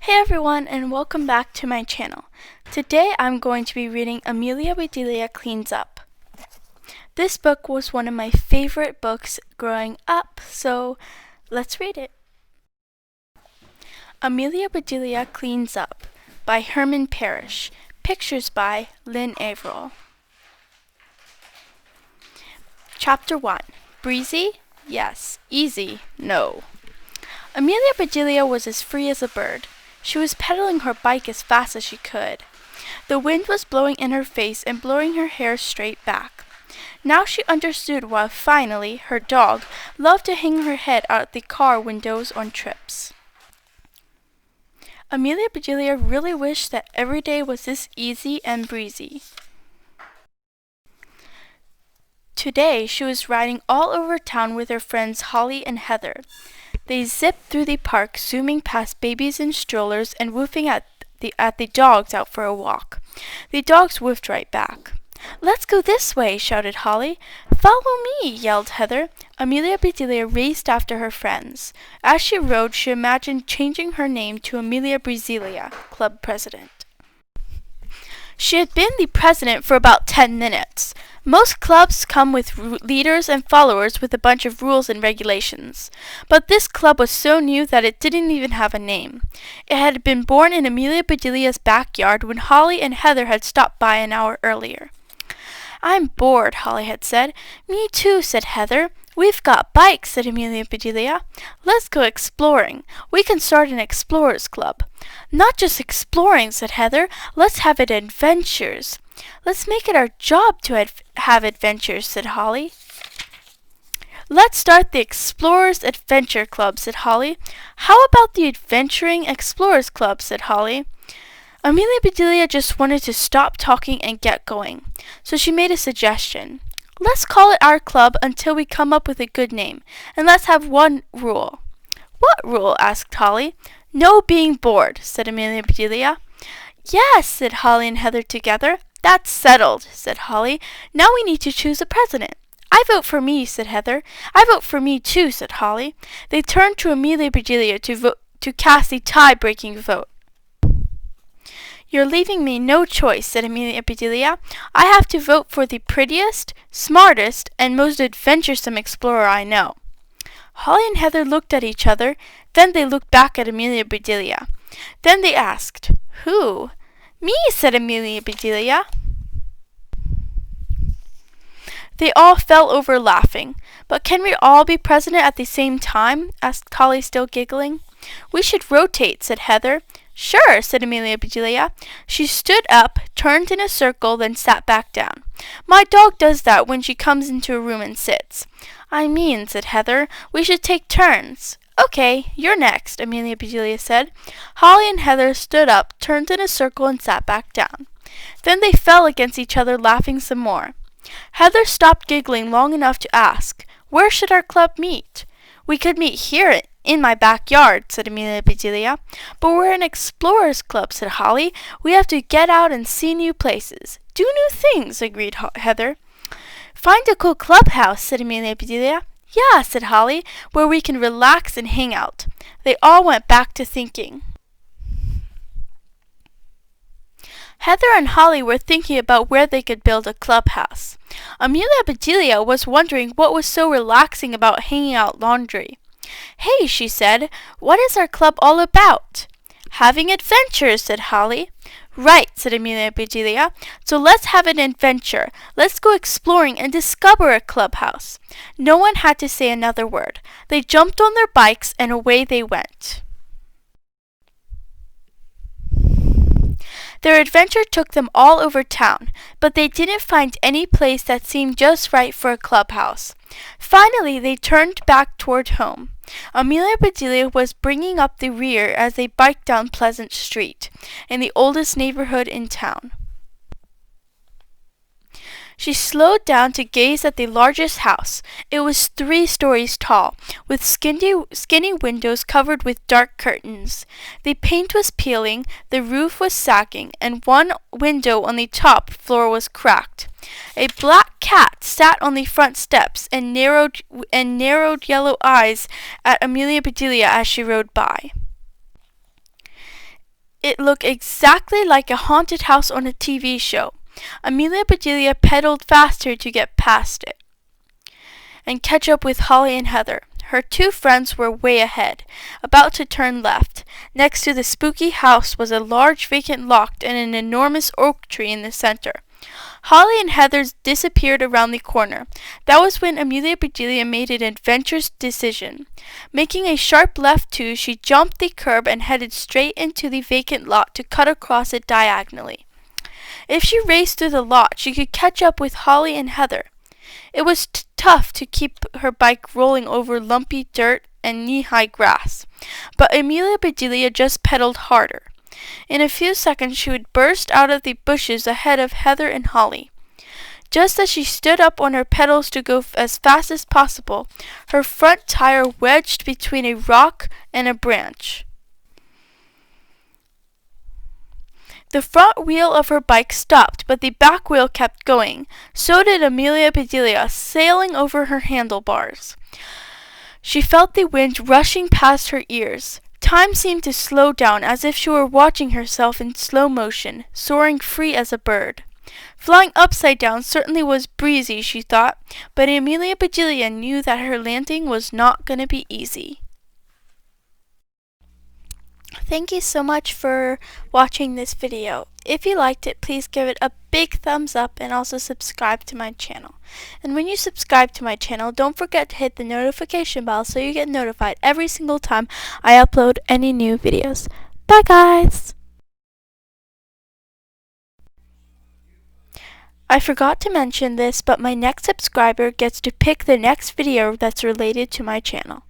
Hey everyone, and welcome back to my channel. Today I'm going to be reading Amelia Bedelia Cleans Up. This book was one of my favorite books growing up, so let's read it. Amelia Bedelia Cleans Up by Herman Parrish. Pictures by Lynn Averill. Chapter 1. Breezy? Yes. Easy? No. Amelia Bedelia was as free as a bird. She was pedaling her bike as fast as she could. The wind was blowing in her face and blowing her hair straight back. Now she understood why, finally, her dog loved to hang her head out the car windows on trips. Amelia Bedelia really wished that every day was this easy and breezy. Today she was riding all over town with her friends Holly and Heather. They zipped through the park, zooming past babies in strollers and woofing at the dogs out for a walk. The dogs woofed right back. "Let's go this way," shouted Holly. "Follow me," yelled Heather. Amelia Bedelia raced after her friends. As she rode, she imagined changing her name to Amelia Bedelia, club president. She had been the president for about 10 minutes. Most clubs come with leaders and followers with a bunch of rules and regulations. But this club was so new that it didn't even have a name. It had been born in Amelia Bedelia's backyard when Holly and Heather had stopped by an hour earlier. "I'm bored," Holly had said. "Me too," said Heather. "We've got bikes," said Amelia Bedelia. "Let's go exploring. We can start an explorers club." "Not just exploring," said Heather. "Let's have it adventures." "Let's make it our job to have adventures," said Holly. "Let's start the Explorers Adventure Club," said Holly. "How about the Adventuring Explorers Club?" said Holly. Amelia Bedelia just wanted to stop talking and get going, so she made a suggestion. "Let's call it our club until we come up with a good name, and let's have one rule." "What rule?" asked Holly. "No being bored," said Amelia Bedelia. "Yes," said Holly and Heather together. "That's settled," said Holly. "Now we need to choose a president." "I vote for me," said Heather. "I vote for me too," said Holly. They turned to Amelia Bedelia to cast the tie-breaking vote. "You're leaving me no choice," said Amelia Bedelia. "I have to vote for the prettiest, smartest, and most adventuresome explorer I know." Holly and Heather looked at each other, then they looked back at Amelia Bedelia. Then they asked, "Who?" "Me," said Amelia Bedelia. They all fell over laughing. "But can we all be president at the same time?" asked Holly, still giggling. "We should rotate," said Heather. "Sure," said Amelia Bedelia. She stood up, turned in a circle, then sat back down. "My dog does that when she comes into a room and sits." "I mean," said Heather, "we should take turns." "Okay, you're next," Amelia Bedelia said. Holly and Heather stood up, turned in a circle, and sat back down. Then they fell against each other, laughing some more. Heather stopped giggling long enough to ask, "Where should our club meet?" "We could meet here in my backyard," said Amelia Bedelia. "But we're an explorers club," said Holly. "We have to get out and see new places." "Do new things," agreed Heather. "Find a cool clubhouse," said Amelia Bedelia. "Yeah," said Holly, "where we can relax and hang out." They all went back to thinking. Heather and Holly were thinking about where they could build a clubhouse. Amelia Bedelia was wondering what was so relaxing about hanging out laundry. "Hey," she said, "what is our club all about?" "Having adventures," said Holly. "Right," said Amelia Bedelia. "So let's have an adventure. Let's go exploring and discover a clubhouse." No one had to say another word. They jumped on their bikes and away they went. Their adventure took them all over town, but they didn't find any place that seemed just right for a clubhouse. Finally, they turned back toward home. Amelia Bedelia was bringing up the rear as they biked down Pleasant Street, in the oldest neighborhood in town. She slowed down to gaze at the largest house. It was 3 stories tall, with skinny windows covered with dark curtains. The paint was peeling, the roof was sagging, and one window on the top floor was cracked. A black cat sat on the front steps and narrowed yellow eyes at Amelia Bedelia as she rode by. It looked exactly like a haunted house on a TV show. Amelia Bedelia pedaled faster to get past it and catch up with Holly and Heather. Her two friends were way ahead, about to turn left. Next to the spooky house was a large vacant lot and an enormous oak tree in the center. Holly and Heather disappeared around the corner. That was when Amelia Bedelia made an adventurous decision. Making a sharp left turn, she jumped the curb and headed straight into the vacant lot to cut across it diagonally. If she raced through the lot, she could catch up with Holly and Heather. It was tough to keep her bike rolling over lumpy dirt and knee-high grass, but Amelia Bedelia just pedaled harder. In a few seconds she would burst out of the bushes ahead of Heather and Holly. Just as she stood up on her pedals to go as fast as possible, her front tire wedged between a rock and a branch. The front wheel of her bike stopped, but the back wheel kept going. So did Amelia Bedelia, sailing over her handlebars. She felt the wind rushing past her ears. Time seemed to slow down, as if she were watching herself in slow motion, soaring free as a bird. Flying upside down certainly was breezy, she thought, but Amelia Bedelia knew that her landing was not going to be easy. Thank you so much for watching this video. If you liked it, please give it a big thumbs up and also subscribe to my channel. And when you subscribe to my channel, don't forget to hit the notification bell so you get notified every single time I upload any new videos. Bye guys! I forgot to mention this, but my next subscriber gets to pick the next video that's related to my channel.